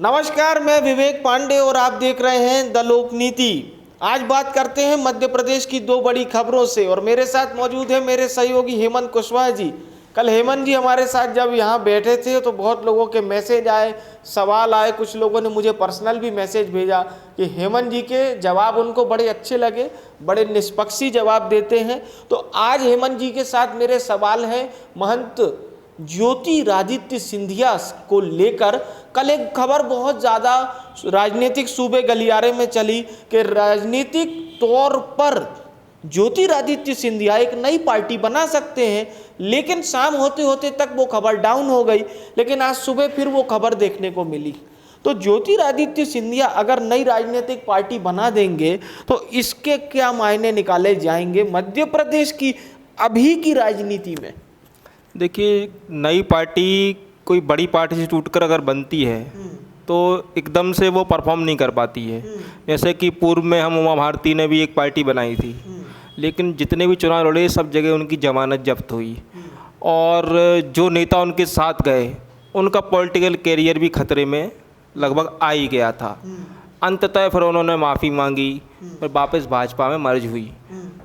नमस्कार, मैं विवेक पांडे और आप देख रहे हैं द लोकनीति। आज बात करते हैं मध्य प्रदेश की दो बड़ी खबरों से और मेरे साथ मौजूद है मेरे सहयोगी हेमंत कुशवाहा जी। कल हेमंत जी हमारे साथ जब यहाँ बैठे थे तो बहुत लोगों के मैसेज आए, सवाल आए, कुछ लोगों ने मुझे पर्सनल भी मैसेज भेजा कि हेमंत जी के जवाब उनको बड़े अच्छे लगे, बड़े निष्पक्षी जवाब देते हैं। तो आज हेमंत जी के साथ मेरे सवाल हैं महंत ज्योतिरादित्य सिंधिया को लेकर। कल एक खबर बहुत ज़्यादा राजनीतिक सूबे गलियारे में चली कि राजनीतिक तौर पर ज्योतिरादित्य सिंधिया एक नई पार्टी बना सकते हैं, लेकिन शाम होते होते तक वो खबर डाउन हो गई। लेकिन आज सुबह फिर वो खबर देखने को मिली। तो ज्योतिरादित्य सिंधिया अगर नई राजनीतिक पार्टी बना देंगे तो इसके क्या मायने निकाले जाएंगे मध्य प्रदेश की अभी की राजनीति में? देखिए, नई पार्टी कोई बड़ी पार्टी से टूटकर अगर बनती है तो एकदम से वो परफॉर्म नहीं कर पाती है। जैसे कि पूर्व में हम उमा भारती ने भी एक पार्टी बनाई थी, लेकिन जितने भी चुनाव लड़े सब जगह उनकी जमानत जब्त हुई और जो नेता उनके साथ गए उनका पॉलिटिकल कैरियर भी खतरे में लगभग आ ही गया था। अंततः फिर उन्होंने माफ़ी मांगी और वापस भाजपा में मर्ज हुई।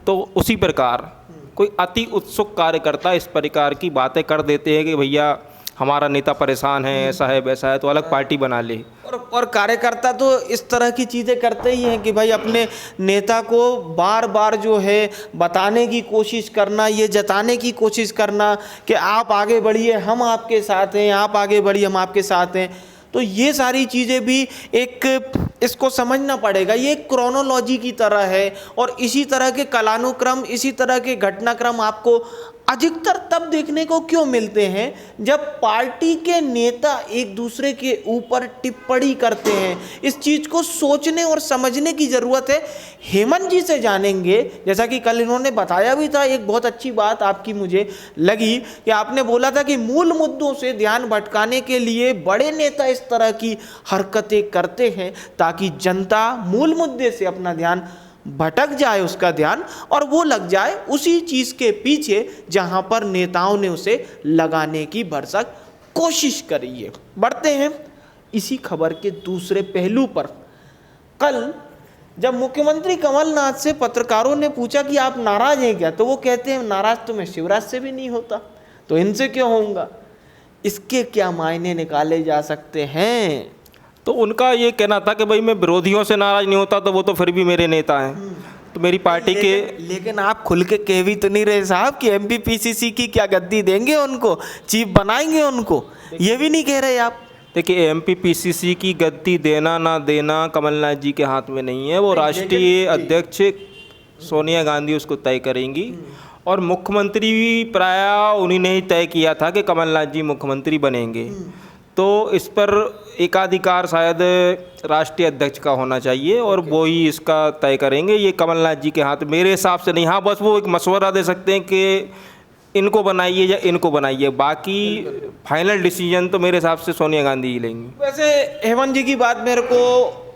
तो उसी प्रकार कोई अति उत्सुक कार्यकर्ता इस प्रकार की बातें कर देते हैं कि भैया हमारा नेता परेशान है, ऐसा है वैसा है, तो अलग पार्टी बना ले। और कार्यकर्ता तो इस तरह की चीज़ें करते ही हैं कि भाई अपने नेता को बार बार जो है बताने की कोशिश करना, ये जताने की कोशिश करना कि आप आगे बढ़िए, हम आपके साथ हैं, आप आगे बढ़िए, हम आपके साथ हैं। तो ये सारी चीज़ें भी एक इसको समझना पड़ेगा। ये एक क्रोनोलॉजी की तरह है और इसी तरह के कालानुक्रम, इसी तरह के घटनाक्रम आपको अधिकतर तब देखने को क्यों मिलते हैं जब पार्टी के नेता एक दूसरे के ऊपर टिप्पणी करते हैं। इस चीज़ को सोचने और समझने की ज़रूरत है। हेमंत जी से जानेंगे, जैसा कि कल इन्होंने बताया भी था, एक बहुत अच्छी बात आपकी मुझे लगी कि आपने बोला था कि मूल मुद्दों से ध्यान भटकाने के लिए बड़े नेता इस तरह की हरकतें करते हैं ताकि जनता मूल मुद्दे से अपना ध्यान भटक जाए, उसका ध्यान, और वो लग जाए उसी चीज़ के पीछे जहां पर नेताओं ने उसे लगाने की भरसक कोशिश करी है। बढ़ते हैं इसी खबर के दूसरे पहलू पर। कल जब मुख्यमंत्री कमलनाथ से पत्रकारों ने पूछा कि आप नाराज हैं क्या, तो वो कहते हैं नाराज तो मैं शिवराज से भी नहीं होता, तो इनसे क्यों होऊंगा। इसके क्या मायने निकाले जा सकते हैं? तो उनका ये कहना था कि भाई मैं विरोधियों से नाराज नहीं होता, तो वो तो फिर भी मेरे नेता हैं, तो मेरी पार्टी के। लेकिन आप खुल के कह भी तो नहीं रहे साहब कि एमपीपीसीसी की क्या गद्दी देंगे उनको, चीफ बनाएंगे उनको, ये भी नहीं कह रहे आप। देखिए, एमपीपीसीसी की गद्दी देना ना देना कमलनाथ जी के हाथ में नहीं है। वो राष्ट्रीय अध्यक्ष सोनिया गांधी उसको तय करेंगी और मुख्यमंत्री भी प्रायः उन्हीं ने ही तय किया था कि कमलनाथ जी मुख्यमंत्री बनेंगे। तो इस पर एकाधिकार शायद राष्ट्रीय अध्यक्ष का होना चाहिए और वो ही इसका तय करेंगे। ये कमलनाथ जी के हाथ मेरे हिसाब से नहीं। हाँ, बस वो एक मशवरा दे सकते हैं कि इनको बनाइए या इनको बनाइए, बाकी फाइनल डिसीजन तो मेरे हिसाब से सोनिया गांधी ही लेंगी। वैसे हेमंत जी की बात मेरे को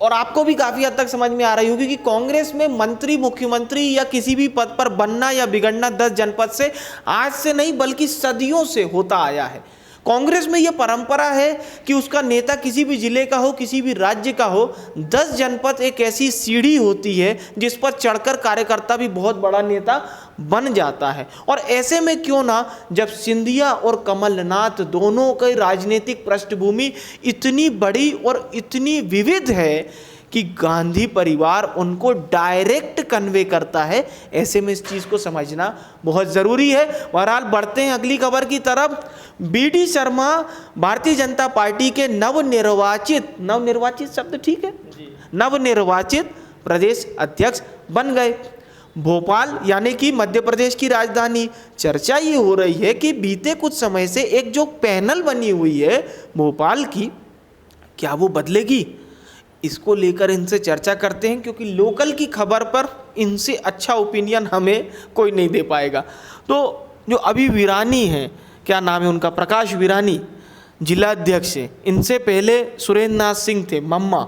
और आपको भी काफ़ी हद तक समझ में आ रही होगी कि कांग्रेस में मंत्री, मुख्यमंत्री या किसी भी पद पर बनना या बिगड़ना 10 जनपद से आज से नहीं बल्कि सदियों से होता आया है। कांग्रेस में यह परंपरा है कि उसका नेता किसी भी जिले का हो, किसी भी राज्य का हो, 10 जनपद एक ऐसी सीढ़ी होती है जिस पर चढ़कर कार्यकर्ता भी बहुत बड़ा नेता बन जाता है। और ऐसे में क्यों ना, जब सिंधिया और कमलनाथ दोनों की राजनीतिक पृष्ठभूमि इतनी बड़ी और इतनी विविध है कि गांधी परिवार उनको डायरेक्ट कन्वे करता है, ऐसे में इस चीज़ को समझना बहुत ज़रूरी है। बहरहाल बढ़ते हैं अगली खबर की तरफ। बीडी शर्मा भारतीय जनता पार्टी के नवनिर्वाचित शब्द ठीक है, नवनिर्वाचित प्रदेश अध्यक्ष बन गए। भोपाल यानी कि मध्य प्रदेश की राजधानी, चर्चा ये हो रही है कि बीते कुछ समय से एक जो पैनल बनी हुई है भोपाल की, क्या वो बदलेगी? इसको लेकर इनसे चर्चा करते हैं, क्योंकि लोकल की खबर पर इनसे अच्छा ओपिनियन हमें कोई नहीं दे पाएगा। तो जो अभी वीरानी हैं, क्या नाम है उनका, प्रकाश वीरानी जिला अध्यक्ष हैं। इनसे पहले सुरेंद्र नाथ सिंह थे मम्मा,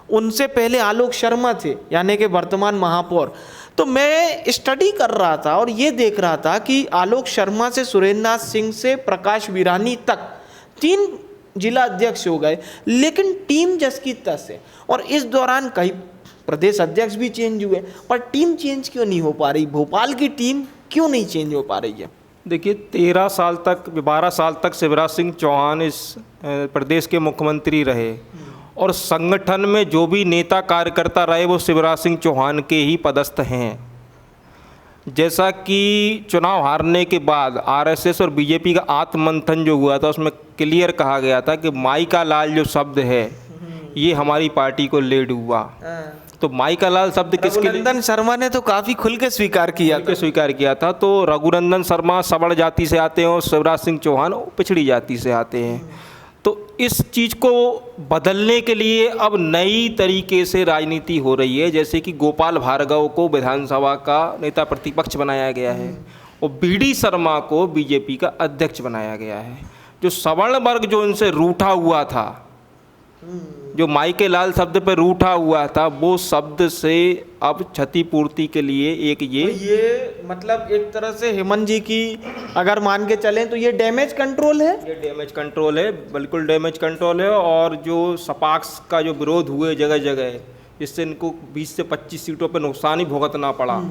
उनसे पहले आलोक शर्मा थे यानी कि वर्तमान महापौर। तो मैं स्टडी कर रहा था और ये देख रहा था कि आलोक शर्मा से सुरेंद्र नाथ सिंह से प्रकाश वीरानी तक 3 जिला अध्यक्ष हो गए, लेकिन टीम जस की तस है। और इस दौरान कई प्रदेश अध्यक्ष भी चेंज हुए, पर टीम चेंज क्यों नहीं हो पा रही? भोपाल की टीम क्यों नहीं चेंज हो पा रही है? देखिए 12 साल तक शिवराज सिंह चौहान इस प्रदेश के मुख्यमंत्री रहे और संगठन में जो भी नेता कार्यकर्ता रहे वो शिवराज सिंह चौहान के ही पदस्थ हैं। जैसा कि चुनाव हारने के बाद आरएसएस और बीजेपी का आत्ममंथन जो हुआ था उसमें क्लियर कहा गया था कि माई का लाल जो शब्द है ये हमारी पार्टी को ले डूबा। तो माई का लाल शब्द किसके लिए? रघुनंदन शर्मा ने तो काफी खुल के स्वीकार किया था। तो रघुनंदन शर्मा सवर्ण जाति से आते हैं और शिवराज सिंह चौहान पिछड़ी जाति से आते हैं। तो इस चीज़ को बदलने के लिए अब नई तरीके से राजनीति हो रही है, जैसे कि गोपाल भार्गव को विधानसभा का नेता प्रतिपक्ष बनाया गया है और बीडी शर्मा को बीजेपी का अध्यक्ष बनाया गया है। जो सवर्ण वर्ग जो इनसे रूठा हुआ था, जो माई के लाल शब्द पे रूठा हुआ था, वो शब्द से अब क्षतिपूर्ति के लिए एक ये मतलब एक तरह से हेमंत जी की अगर मान के चलें तो ये डैमेज कंट्रोल है। ये डैमेज कंट्रोल है, बिल्कुल डैमेज कंट्रोल है। और जो सपाक्स का जो विरोध हुए जगह जगह, जिससे इनको 20 से 25 सीटों पर नुकसान ही भुगतना पड़ा,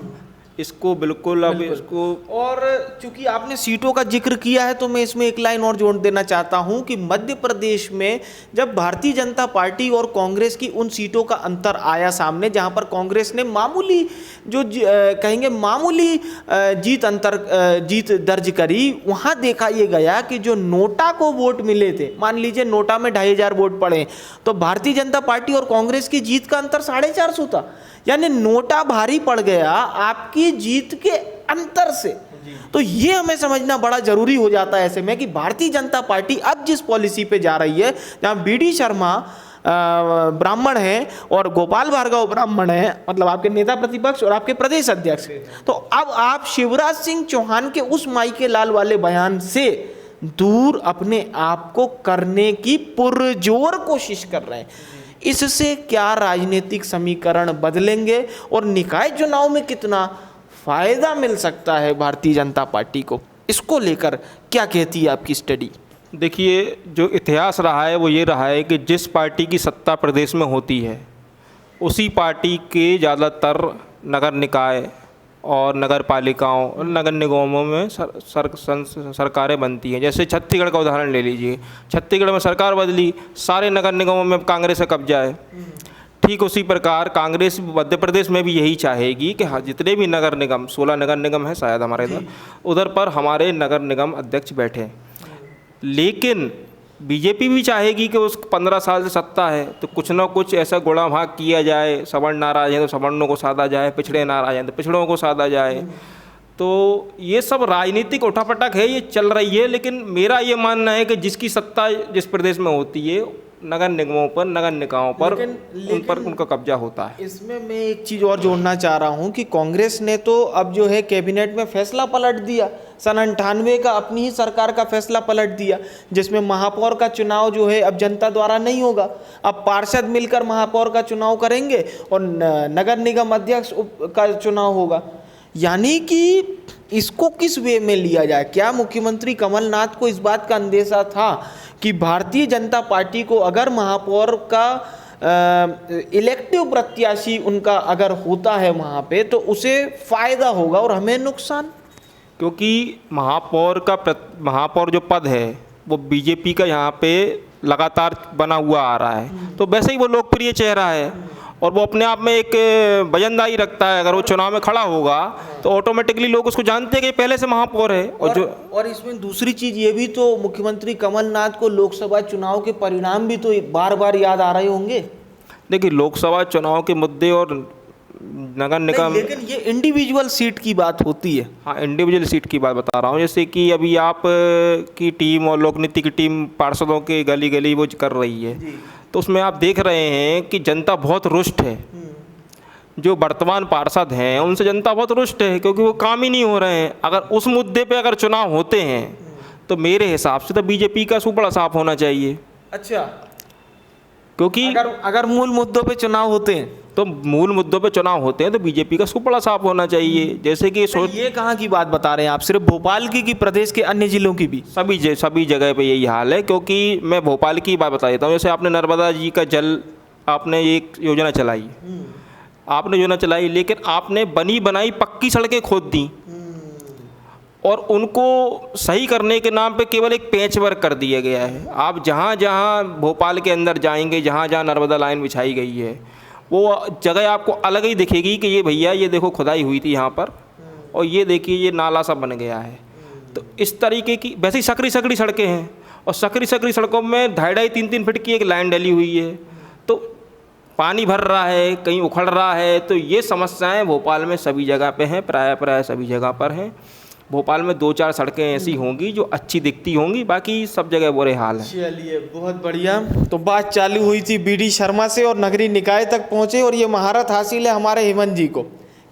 इसको बिल्कुल अब इसको। और चूंकि आपने सीटों का जिक्र किया है तो मैं इसमें एक लाइन और जोड़ देना चाहता हूं कि मध्य प्रदेश में जब भारतीय जनता पार्टी और कांग्रेस की उन सीटों का अंतर आया सामने, जहां पर कांग्रेस ने मामूली कहेंगे मामूली जीत दर्ज करी, वहां देखा ये गया कि जो नोटा को वोट मिले थे, मान लीजिए नोटा में 2500 वोट पड़े, तो भारतीय जनता पार्टी और कांग्रेस की जीत का अंतर 450 था। यानी नोटा भारी पड़ गया आपकी जीत के अंतर से। तो ये हमें समझना बड़ा जरूरी हो जाता है ऐसे में कि भारतीय जनता पार्टी अब जिस पॉलिसी पे जा रही है, जहां बीडी शर्मा ब्राह्मण हैं और गोपाल भार्गव ब्राह्मण हैं, मतलब आपके नेता प्रतिपक्ष और आपके प्रदेश अध्यक्ष, तो अब आप शिवराज सिंह चौहान के उस माई के लाल वाले बयान से दूर अपने आप को करने की पुरजोर कोशिश कर रहे हैं। इससे क्या राजनीतिक समीकरण बदलेंगे और निकाय चुनाव में कितना फायदा मिल सकता है भारतीय जनता पार्टी को, इसको लेकर क्या कहती है आपकी स्टडी? देखिए, जो इतिहास रहा है वो ये रहा है कि जिस पार्टी की सत्ता प्रदेश में होती है उसी पार्टी के ज़्यादातर नगर निकाय और नगर पालिकाओं और नगर निगमों में सरकारें बनती हैं। जैसे छत्तीसगढ़ का उदाहरण ले लीजिए, छत्तीसगढ़ में सरकार बदली, सारे नगर निगमों में कांग्रेस का कब्जा है। ठीक उसी प्रकार कांग्रेस मध्य प्रदेश में भी यही चाहेगी कि हाँ, जितने भी नगर निगम, 16 नगर निगम है शायद हमारे इधर, उधर पर हमारे नगर निगम अध्यक्ष बैठे। लेकिन बीजेपी भी चाहेगी कि उस 15 साल से सत्ता है तो कुछ ना कुछ ऐसा गुणा भाग किया जाए, सवर्ण नाराज हैं तो सवर्णों को साधा जाए, पिछड़े नाराज हैं तो पिछड़ों को साधा जाए। तो ये सब राजनीतिक उठापटक है, ये चल रही है। लेकिन मेरा ये मानना है कि जिसकी सत्ता जिस प्रदेश में होती है, नगर निगमों पर, नगर निकायों पर उन पर उनका कब्जा होता है। इसमें मैं एक चीज़ और जोड़ना चाह रहा हूँ कि कांग्रेस ने तो अब जो है कैबिनेट में फैसला पलट दिया, सन 98 का अपनी ही सरकार का फैसला पलट दिया, जिसमें महापौर का चुनाव जो है अब जनता द्वारा नहीं होगा, अब पार्षद मिलकर महापौर का चुनाव करेंगे और नगर निगम अध्यक्ष का चुनाव होगा। यानी कि इसको किस वे में लिया जाए? क्या मुख्यमंत्री कमलनाथ को इस बात का अंदेशा था कि भारतीय जनता पार्टी को अगर महापौर का इलेक्टिव प्रत्याशी उनका अगर होता है वहाँ पे तो उसे फायदा होगा और हमें नुकसान? क्योंकि महापौर जो पद है वो बीजेपी का यहाँ पे लगातार बना हुआ आ रहा है, तो वैसे ही वो लोकप्रिय चेहरा है और वो अपने आप में एक वजनदारी रखता है। अगर वो चुनाव में खड़ा होगा तो ऑटोमेटिकली लोग उसको जानते हैं कि पहले से महापौर है। और इसमें दूसरी चीज़ ये भी तो मुख्यमंत्री कमलनाथ को लोकसभा चुनाव के परिणाम भी तो बार बार याद आ रहे होंगे। देखिए, लोकसभा चुनाव के मुद्दे और नगर निगम, लेकिन ये इंडिविजुअल सीट की बात होती है। हाँ, इंडिविजुअल सीट की बात बता रहा हूँ। जैसे कि अभी आप की टीम और लोकनीति की टीम पार्षदों के गली गली वो कर रही है, तो उसमें आप देख रहे हैं कि जनता बहुत रुष्ट है। जो वर्तमान पार्षद हैं उनसे जनता बहुत रुष्ट है क्योंकि वो काम ही नहीं हो रहे हैं। अगर उस मुद्दे पे अगर चुनाव होते हैं तो मेरे हिसाब से तो बीजेपी का सुपड़ा साफ होना चाहिए। अच्छा, क्योंकि अगर मूल मुद्दों पे चुनाव होते हैं तो मूल मुद्दों पे चुनाव होते हैं तो बीजेपी का सुपड़ा साफ होना चाहिए। जैसे कि ये कहाँ की बात बता रहे हैं आप, सिर्फ भोपाल की कि प्रदेश के अन्य जिलों की भी? सभी जगह पे यही हाल है। क्योंकि मैं भोपाल की बात बता देता हूँ। जैसे आपने नर्मदा जी का जल, आपने एक योजना चलाई, लेकिन आपने बनी बनाई पक्की सड़कें खोद दी और उनको सही करने के नाम पे केवल एक पैच वर्क कर दिया गया है। आप जहाँ जहाँ भोपाल के अंदर जाएंगे, जहाँ जहाँ नर्मदा लाइन बिछाई गई है, वो जगह आपको अलग ही दिखेगी कि ये भैया ये देखो खुदाई हुई थी यहाँ पर और ये देखिए ये नाला सा बन गया है। तो इस तरीके की वैसे ही सकरी सड़कें हैं और सकरी सड़कों में 2.5-3 फीट की एक लाइन डली हुई है, तो पानी भर रहा है, कहीं उखड़ रहा है। तो ये समस्याएं भोपाल में सभी जगह पे हैं, प्राय सभी जगह पर हैं। भोपाल में 2-4 सड़कें ऐसी होंगी जो अच्छी दिखती होंगी, बाकी सब जगह बुरे हाल हैं। चलिए बहुत बढ़िया। तो बात चालू हुई थी बीडी शर्मा से और नगरीय निकाय तक पहुंचे और ये महारत हासिल है हमारे हेमंत जी को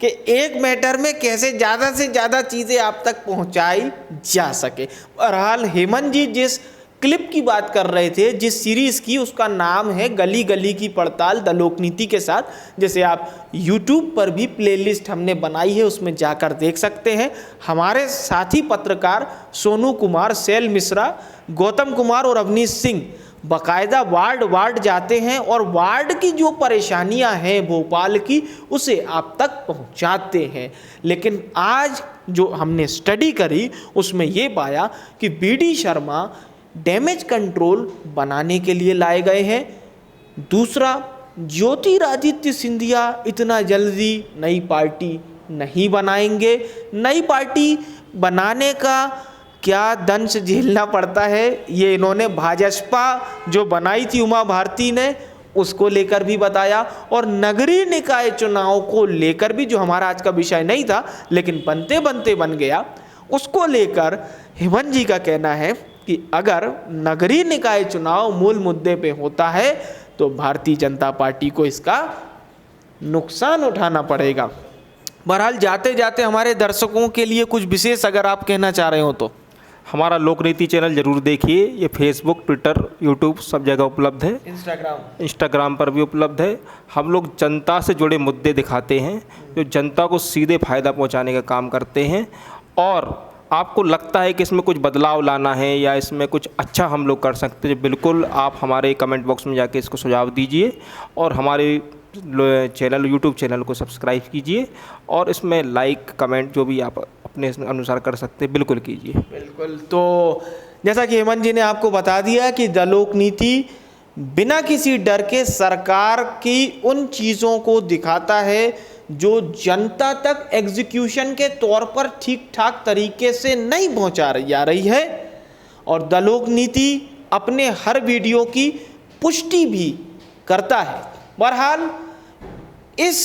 कि एक मैटर में कैसे ज़्यादा से ज़्यादा चीज़ें आप तक पहुंचाई जा सके। बहरहाल हेमंत जी जिस क्लिप की बात कर रहे थे, जिस सीरीज़ की, उसका नाम है गली गली की पड़ताल द लोकनीति के साथ, जैसे आप YouTube पर भी प्लेलिस्ट हमने बनाई है, उसमें जाकर देख सकते हैं। हमारे साथी पत्रकार सोनू कुमार, शैल मिश्रा, गौतम कुमार और अवनीश सिंह बाकायदा वार्ड जाते हैं और वार्ड की जो परेशानियां हैं भोपाल की, उसे आप तक पहुंचाते हैं। लेकिन आज जो हमने स्टडी करी उसमें ये पाया कि बीडी शर्मा डैमेज कंट्रोल बनाने के लिए लाए गए हैं। दूसरा, ज्योतिरादित्य सिंधिया इतना जल्दी नई पार्टी नहीं बनाएंगे। नई पार्टी बनाने का क्या दंश झेलना पड़ता है, ये इन्होंने भाजपा जो बनाई थी उमा भारती ने, उसको लेकर भी बताया। और नगरीय निकाय चुनाव को लेकर भी, जो हमारा आज का विषय नहीं था लेकिन बनते बनते बन गया, उसको लेकर हेमंत जी का कहना है कि अगर नगरीय निकाय चुनाव मूल मुद्दे पे होता है तो भारतीय जनता पार्टी को इसका नुकसान उठाना पड़ेगा। बहरहाल जाते जाते हमारे दर्शकों के लिए कुछ विशेष अगर आप कहना चाह रहे हो तो? हमारा लोकनीति चैनल जरूर देखिए। ये फेसबुक, ट्विटर, यूट्यूब सब जगह उपलब्ध है। इंस्टाग्राम पर भी उपलब्ध है। हम लोग जनता से जुड़े मुद्दे दिखाते हैं जो जनता को सीधे फ़ायदा पहुंचाने का काम करते हैं। और आपको लगता है कि इसमें कुछ बदलाव लाना है या इसमें कुछ अच्छा हम लोग कर सकते हैं, बिल्कुल आप हमारे कमेंट बॉक्स में जाके इसको सुझाव दीजिए और हमारे चैनल, यूट्यूब चैनल को सब्सक्राइब कीजिए और इसमें लाइक, कमेंट जो भी आप अपने अनुसार कर सकते हैं बिल्कुल कीजिए। बिल्कुल। तो जैसा कि हेमंत जी ने आपको बता दिया कि द लोकनीति बिना किसी डर के सरकार की उन चीज़ों को दिखाता है जो जनता तक एग्जीक्यूशन के तौर पर ठीक ठाक तरीके से नहीं पहुंचा जा रही है। और द लोकनीति अपने हर वीडियो की पुष्टि भी करता है। बहरहाल इस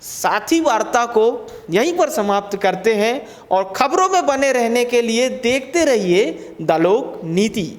साथी वार्ता को यहीं पर समाप्त करते हैं और खबरों में बने रहने के लिए देखते रहिए द लोकनीति।